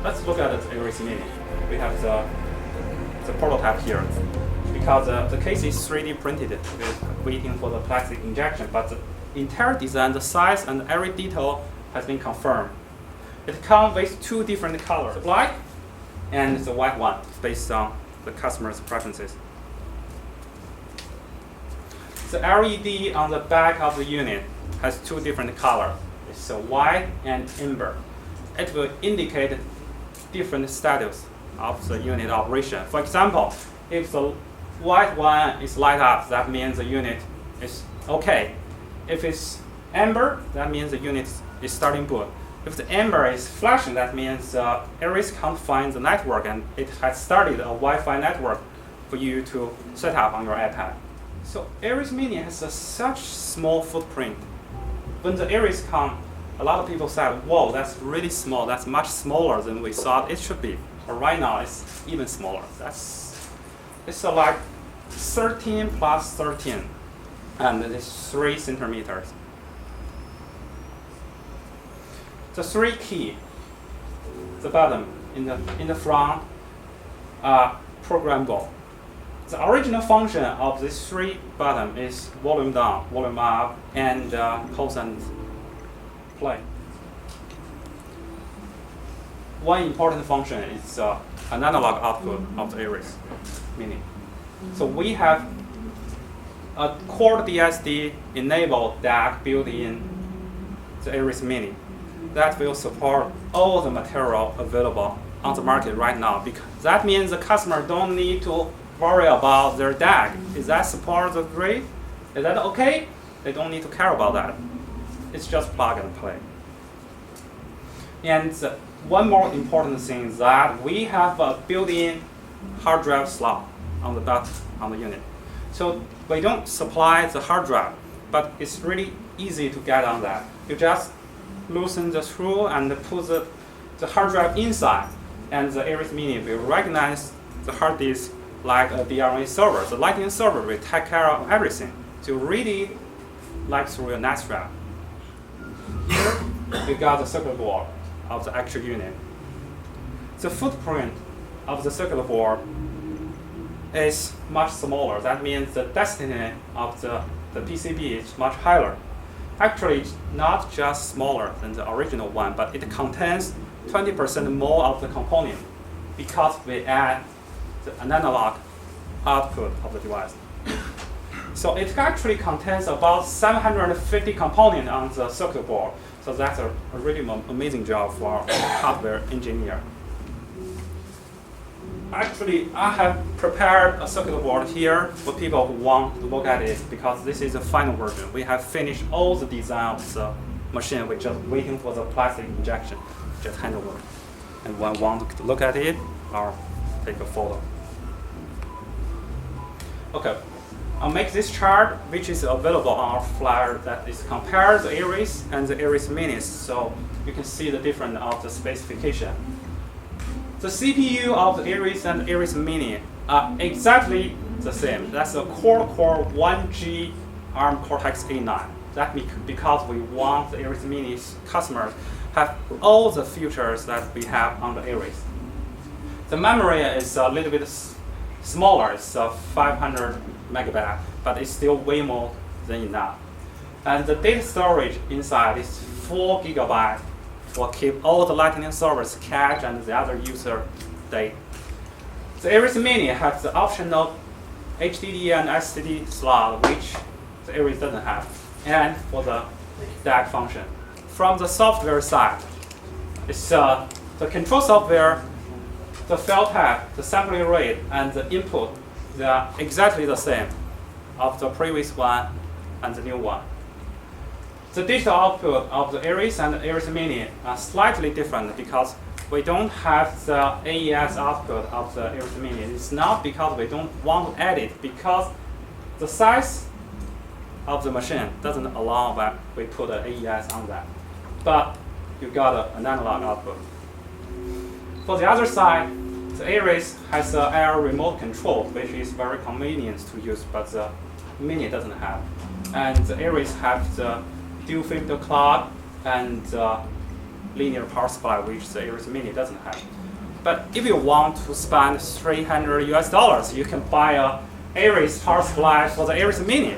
let's look at the ARIES Mini. We have the prototype here. Because the case is 3D printed, we're waiting for the plastic injection, but the entire design, the size, and every detail has been confirmed. It comes with two different colors, the black and the white one, based on the customer's preferences. The LED on the back of the unit has two different colors. It's white and amber. It will indicate different status of the unit operation. For example, if the white one is light up, that means the unit is okay. If it's amber, that means the unit is starting boot. If the amber is flashing, that means ARIES can't find the network and it has started a Wi-Fi network for you to set up on your iPad. So ARIES Mini has such small footprint. When the ARIES come, a lot of people said, whoa, that's really small. That's much smaller than we thought it should be. But right now, it's even smaller. It's like 13 plus 13, and it's 3 centimeters. The 3 key, the button in the front are programmable. The original function of this 3 button is volume down, volume up, and pause and play. One important function is an analog output of the ARIES Mini. So we have a core DSD enabled DAC built in the ARIES Mini that will support all the material available on the market right now. Because that means the customer don't need to worry about their DAC. Is that support the grade? Is that okay? They don't need to care about that. It's just plug and play. And one more important thing is that we have a built-in hard drive slot on the back on the unit. So we don't supply the hard drive, but it's really easy to get on that. You just loosen the screw and put the hard drive inside, and the ARIES Mini will recognize the hard disk like a DRM server. The Lightning server will take care of everything. So read it like through a NAS drive. Here we got the circuit board of the actual unit. The footprint of the circuit board is much smaller. That means the density of the PCB is much higher. Actually, it's not just smaller than the original one, but it contains 20% more of the component because we add the analog output of the device. So it actually contains about 750 components on the circuit board. So that's a really amazing job for a hardware engineer. Actually, I have prepared a circuit board here for people who want to look at it because this is the final version. We have finished all the design of the machine. We're just waiting for the plastic injection, just hand over. And when want to look at it, I'll take a photo. Okay, I'll make this chart, which is available on our flyer, that is compare the ARIES and the ARIES Minis, so you can see the difference of the specification. The CPU of the ARIES and ARIES Mini are exactly the same. That's a Core 1G ARM Cortex-A9. That because we want the ARIES Mini's customers have all the features that we have on the ARIES. The memory is a little bit smaller. It's 500 megabytes, but it's still way more than enough. And the data storage inside is 4 gigabytes for keep all the Lightning servers cache and the other user data. The ARIES Mini has the optional HDD and SSD slot, which the ARIES doesn't have, and for the DAC function. From the software side, it's the control software, the file type, the sampling rate, and the input, they are exactly the same of the previous one and the new one. The digital output of the ARIES and the ARIES Mini are slightly different because we don't have the AES output of the ARIES Mini. It's not because we don't want to add it, because the size of the machine doesn't allow that we put an AES on that. But you got an analog output. For the other side, the ARIES has an air remote control, which is very convenient to use, but the Mini doesn't have. And the ARIES have the dual filter clock and linear power supply, which the ARIES Mini doesn't have. But if you want to spend $300, you can buy a ARIES power supply for the ARIES Mini.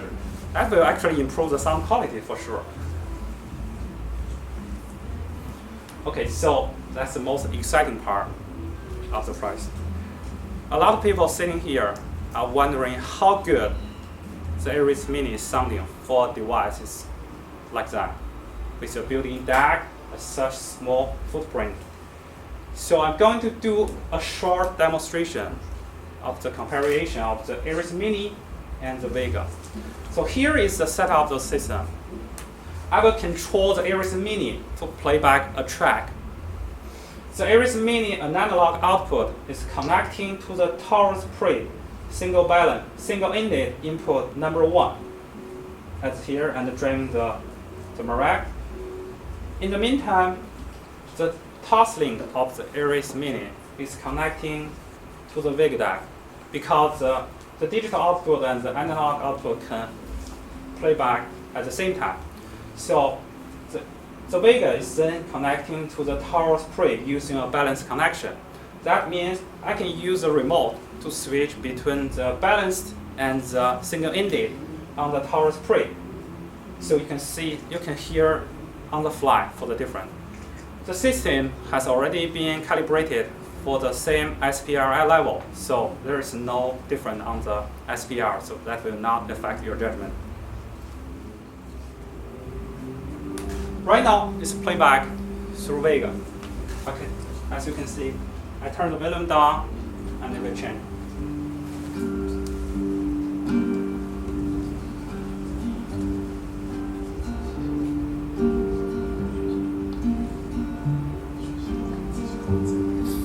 That will actually improve the sound quality for sure. Okay, so that's the most exciting part of the price. A lot of people sitting here are wondering how good the ARIES Mini is sounding for devices like that, with a built-in DAC, such small footprint. So I'm going to do a short demonstration of the comparison of the ARIES Mini and the Vega. So here is the setup of the system. I will control the ARIES Mini to play back a track. The ARIES Mini, an analog output, is connecting to the Taurus pre single-ended input number 1. That's here, and driving the Marac. In the meantime, the Toslink of the ARIES Mini is connecting to the Vega DAC, because the digital output and the analog output can play back at the same time. So the Vega is then connecting to the Taurus pre using a balanced connection. That means I can use the remote to switch between the balanced and the single-ended on the Taurus pre. So you can hear on the fly for the difference. The system has already been calibrated for the same SPR level, so there is no difference on the SPR, so that will not affect your judgment. Right now, it's playback through Vega. Okay, as you can see, I turn the volume down and it will change.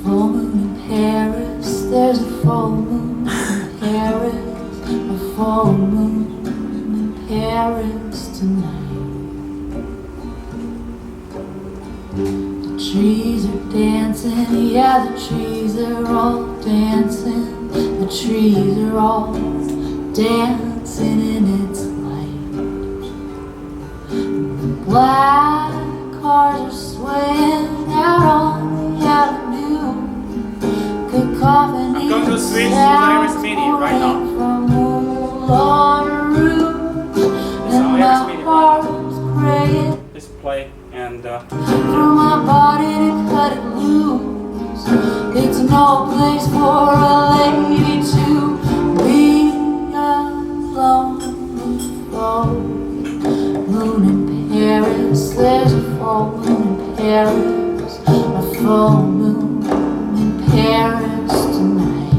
Full moon in Paris, there's a full moon in Paris, a full moon in Paris tonight. The trees are dancing, yeah, the trees are all dancing. The trees are all dancing in its light. The black cars are swaying out on the avenue. Cacophony I'm going to switch to the ARIES Mini right now. from all on a roof, and ARIES my Mini. heart's praying Let's play and for my body to cut it loose. It's no place for a lady to be alone. Full moon in Paris, there's a full moon in Paris, a full moon in Paris tonight.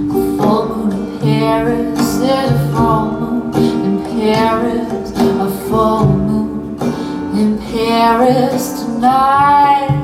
A full moon in Paris, there's a full moon in Paris, a full moon in Paris tonight.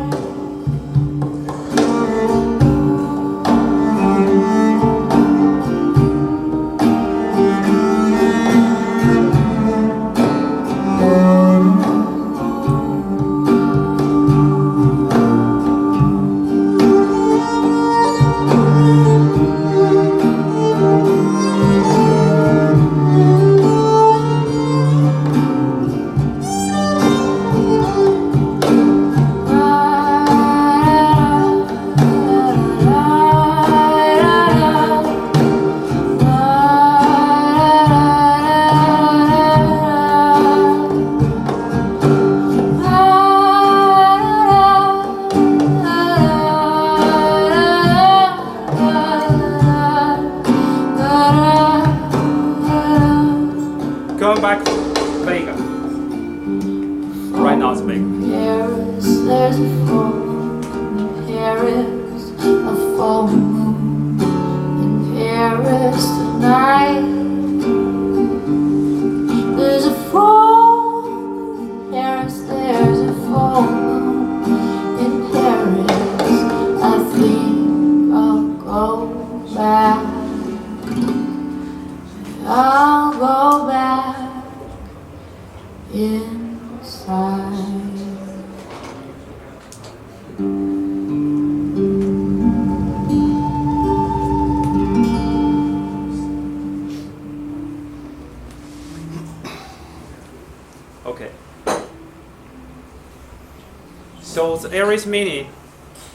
the ARIES Mini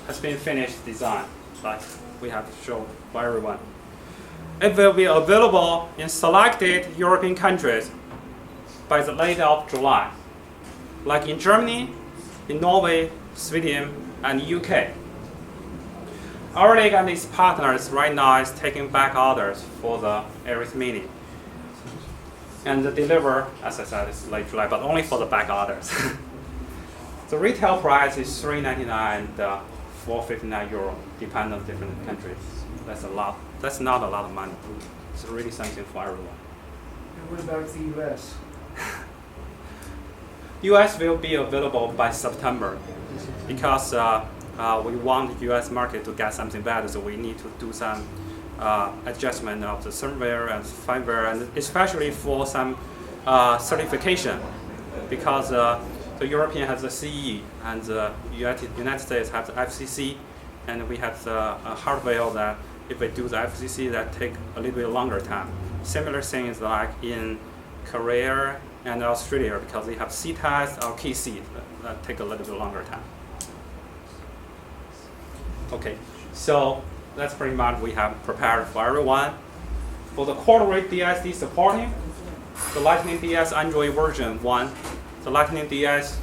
has been finished design, like we have shown for everyone. It will be available in selected European countries by the late of July, like in Germany, in Norway, Sweden, and UK. AURALiC and its partners right now is taking back orders for the ARIES Mini. And the deliver, as I said, is late July, but only for the back orders. The retail price is $399 and €459, depending on different countries. That's a lot. That's not a lot of money. It's really something for everyone. And what about the US? US will be available by September because we want the US market to get something better, so we need to do some adjustment of the firmware and firmware, and especially for some certification, because the European has the CE and the United States have the FCC, and we have the hardware that if we do the FCC, that take a little bit longer time. Similar things like in Korea and Australia, because they have C test or key C that take a little bit longer time. Okay, so that's pretty much we have prepared for everyone. For the quarter-rate DSD supporting, the Lightning DS Android version 1, the Lightning DS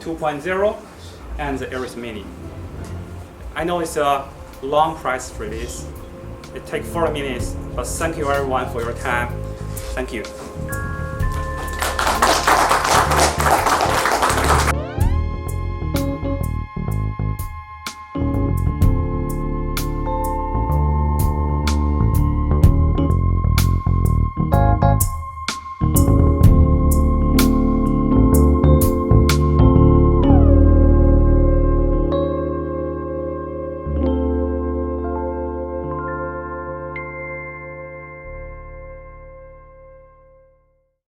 2.0, and the ARIES Mini. I know it's a long press release. It takes 40 minutes, but thank you everyone for your time. Thank you.